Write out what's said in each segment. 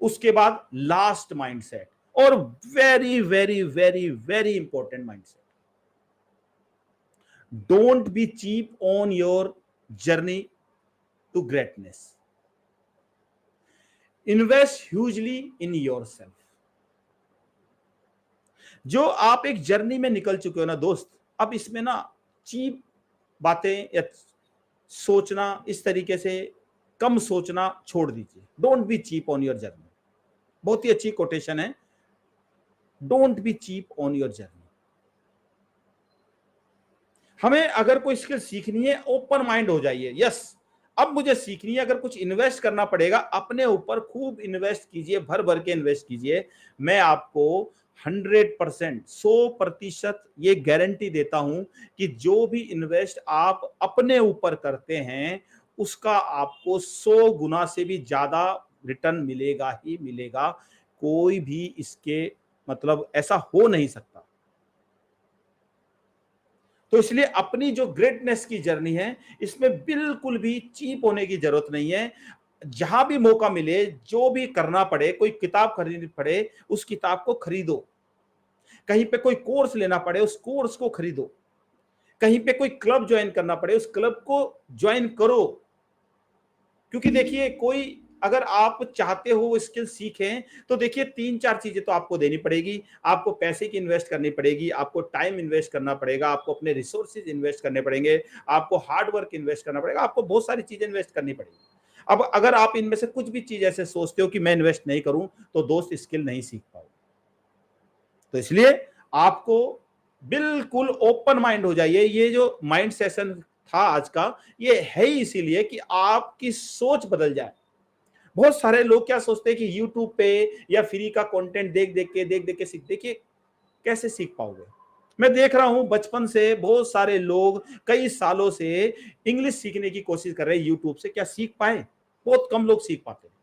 उसके बाद last mindset, और very very very very important mindset, don't be cheap on your journey to greatness, invest hugely in yourself. जो आप एक journey में निकल चुके हो ना दोस्त, अब इसमें ना चीप बातें या सोचना इस तरीके से कम सोचना छोड़ दीजिए। Don't be cheap on your journey, बहुत ही अच्छी कोटेशन है, don't be cheap on your journey. हमें अगर कोई स्किल सीखनी है, ओपन माइंड हो जाइए। यस, अब मुझे सीखनी है, अगर कुछ इन्वेस्ट करना पड़ेगा अपने ऊपर, खूब इन्वेस्ट कीजिए, भर भर के इन्वेस्ट कीजिए। मैं आपको 100%, 100% ये गारंटी देता हूं कि जो भी इन्वेस्ट आप अपने ऊपर करते हैं उसका आपको 100 गुना से भी ज्यादा रिटर्न मिलेगा ही मिलेगा। कोई भी इसके मतलब ऐसा हो नहीं सकता। तो इसलिए अपनी जो ग्रेटनेस की जर्नी है, इसमें बिल्कुल भी चीप होने की जरूरत नहीं है। जहां भी मौका मिले, जो भी करना पड़े, कोई किताब खरीदनी पड़े उस किताब को खरीदो, कहीं पे कोई कोर्स लेना पड़े उस कोर्स को खरीदो, कहीं पे कोई क्लब ज्वाइन करना पड़े उस क्लब को ज्वाइन करो। क्योंकि देखिए, कोई अगर आप चाहते हो वो स्किल सीखें तो देखिए 3-4 चीजें तो आपको देनी पड़ेगी। आपको पैसे की इन्वेस्ट करनी पड़ेगी, आपको टाइम इन्वेस्ट करना पड़ेगा, आपको अपने रिसोर्सेज इन्वेस्ट करने पड़ेंगे, आपको हार्ड वर्क इन्वेस्ट करना पड़ेगा, आपको बहुत सारी चीजें इन्वेस्ट करनी पड़ेगी। अब अगर आप इनमें से कुछ भी चीज ऐसे सोचते हो कि मैं इन्वेस्ट नहीं करूं, तो दोस्त स्किल नहीं सीख पाओगे। तो इसलिए आपको बिल्कुल ओपन माइंड हो जाइए। ये जो माइंड सेशन था आज का, ये है ही इसीलिए कि आपकी सोच बदल जाए। बहुत सारे लोग क्या सोचते हैं कि YouTube पे या फ्री का कंटेंट देख देख के सीख। देखिए, कैसे सीख पाओगे? मैं देख रहा हूं बचपन से बहुत सारे लोग कई सालों से इंग्लिश सीखने की कोशिश कर रहे हैं YouTube से। क्या सीख पाए? बहुत कम लोग सीख पाते हैं,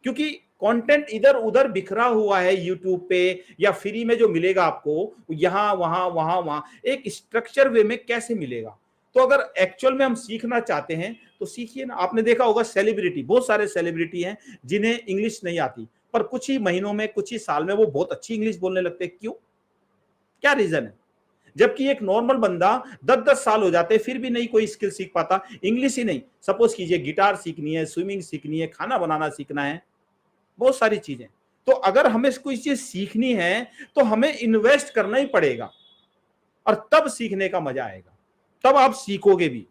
क्योंकि कंटेंट इधर उधर बिखरा हुआ है YouTube पे, या फ्री में जो मिलेगा आपको यहां वहां वहां वहां, एक स्ट्रक्चर वे में कैसे मिलेगा? तो अगर एक्चुअल में हम सीखना चाहते हैं तो सीखिए ना। आपने देखा होगा सेलिब्रिटी, बहुत सारे सेलिब्रिटी हैं जिन्हें इंग्लिश नहीं आती, पर कुछ ही महीनों में, कुछ ही साल में वो बहुत अच्छी इंग्लिश बोलने लगते हैं। क्यों? क्या रीजन है? जबकि एक नॉर्मल बंदा 10-10 साल हो जाते फिर भी नहीं कोई स्किल सीख पाता। इंग्लिश ही नहीं, सपोज कीजिए गिटार सीखनी है, स्विमिंग सीखनी है, खाना बनाना सीखना है, बहुत सारी चीजें। तो अगर हमें कोई चीज सीखनी है तो हमें इन्वेस्ट करना ही पड़ेगा, और तब सीखने का मजा आएगा, तब आप सीखोगे भी।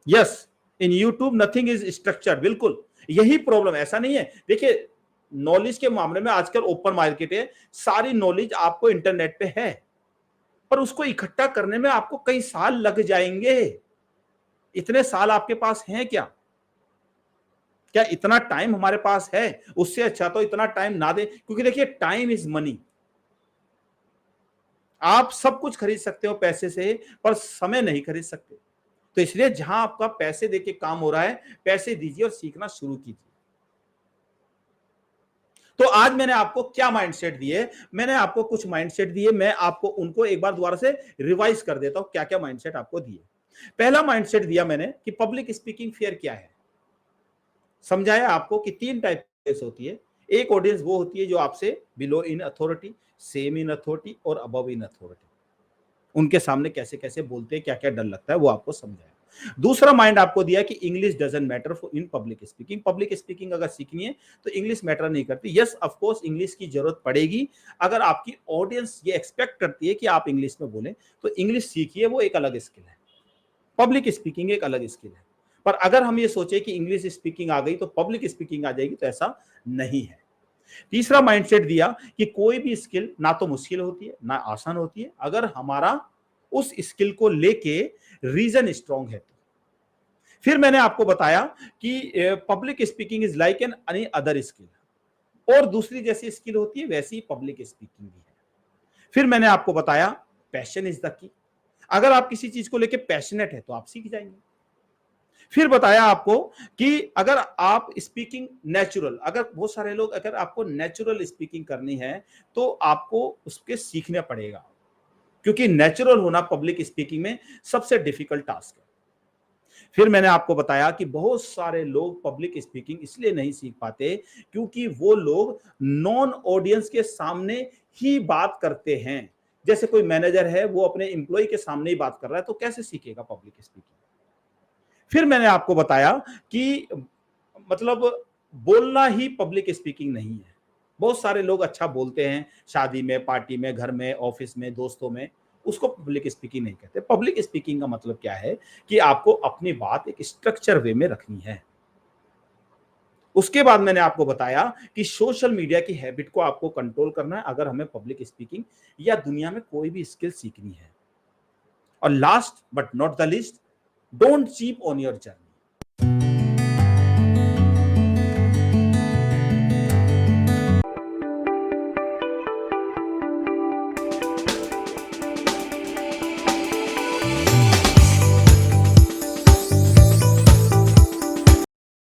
Yes, in YouTube nothing is structured. बिल्कुल यही प्रॉब्लम, ऐसा नहीं है। देखिए, नॉलेज के मामले में आजकल ओपन मार्केट है, सारी नॉलेज आपको इंटरनेट पे है, पर उसको इकट्ठा करने में आपको कई साल लग जाएंगे। इतने साल आपके पास हैं क्या? क्या इतना टाइम हमारे पास है? उससे अच्छा तो इतना टाइम ना दे, क्योंकि देखिए टाइम इज मनी। आप सब कुछ खरीद सकते हो पैसे से, पर समय नहीं खरीद सकते। तो इसलिए जहां आपका पैसे देके काम हो रहा है, पैसे दीजिए और सीखना शुरू कीजिए। तो आज मैंने आपको क्या माइंडसेट दिए? मैंने आपको कुछ माइंडसेट दिए, मैं आपको उनको एक बार दोबारा से रिवाइज कर देता हूं, क्या क्या माइंडसेट आपको दिए। पहला माइंडसेट दिया मैंने कि पब्लिक स्पीकिंग फियर क्या है। समझाया आपको कि 3 टाइप ऑडियंस होती है। एक ऑडियंस वो होती है जो आपसे below in authority, same in authority और अबव इन अथॉरिटी, उनके सामने कैसे कैसे बोलते हैं, क्या क्या डर लगता है, वो आपको समझाया। दूसरा माइंड आपको दिया कि English doesn't matter in public speaking. Public speaking अगर सीखनी है तो इंग्लिश मैटर नहीं करती। यस, ऑफ कोर्स इंग्लिश की जरूरत पड़ेगी। अगर आपकी ऑडियंस ये एक्सपेक्ट करती है कि आप इंग्लिश में बोलें तो इंग्लिश सीखिए, वो एक अलग स्किल है। पब्लिक स्पीकिंग एक अलग स्किल है। पर अगर हम ये सोचे कि इंग्लिश स्पीकिंग आ गई तो पब्लिक स्पीकिंग आ जाएगी, तो ऐसा नहीं है। तीसरा माइंडसेट दिया कि कोई भी स्किल ना तो मुश्किल होती है ना आसान होती है, अगर हमारा उस स्किल को लेके रीजन स्ट्रांग है तो। फिर मैंने आपको बताया कि public speaking is like an any other skill, और दूसरी जैसी स्किल होती है वैसी पब्लिक स्पीकिंग भी है। फिर मैंने आपको बताया पैशन इज द की। अगर आप किसी चीज को लेके पैशनेट है तो आप सीख जाएंगे। फिर बताया आपको कि अगर आप स्पीकिंग नेचुरल, अगर बहुत सारे लोग, अगर आपको नेचुरल स्पीकिंग करनी है तो आपको उसके सीखना पड़ेगा, क्योंकि नेचुरल होना पब्लिक स्पीकिंग में सबसे डिफिकल्ट टास्क है। फिर मैंने आपको बताया कि बहुत सारे लोग पब्लिक स्पीकिंग इसलिए नहीं सीख पाते क्योंकि वो लोग नॉन ऑडियंस के सामने ही बात करते हैं। जैसे कोई मैनेजर है, वो अपने एम्प्लॉय के सामने ही बात कर रहा है, तो कैसे सीखेगा पब्लिक स्पीकिंग? फिर मैंने आपको बताया कि मतलब बोलना ही पब्लिक स्पीकिंग नहीं है। बहुत सारे लोग अच्छा बोलते हैं, शादी में, पार्टी में, घर में, ऑफिस में, दोस्तों में, उसको पब्लिक स्पीकिंग नहीं कहते। पब्लिक स्पीकिंग का मतलब क्या है कि आपको अपनी बात एक स्ट्रक्चर वे में रखनी है। उसके बाद मैंने आपको बताया कि सोशल मीडिया की हैबिट को आपको कंट्रोल करना है अगर हमें पब्लिक स्पीकिंग या दुनिया में कोई भी स्किल सीखनी है। और last but not the least, don't cheap on your journey.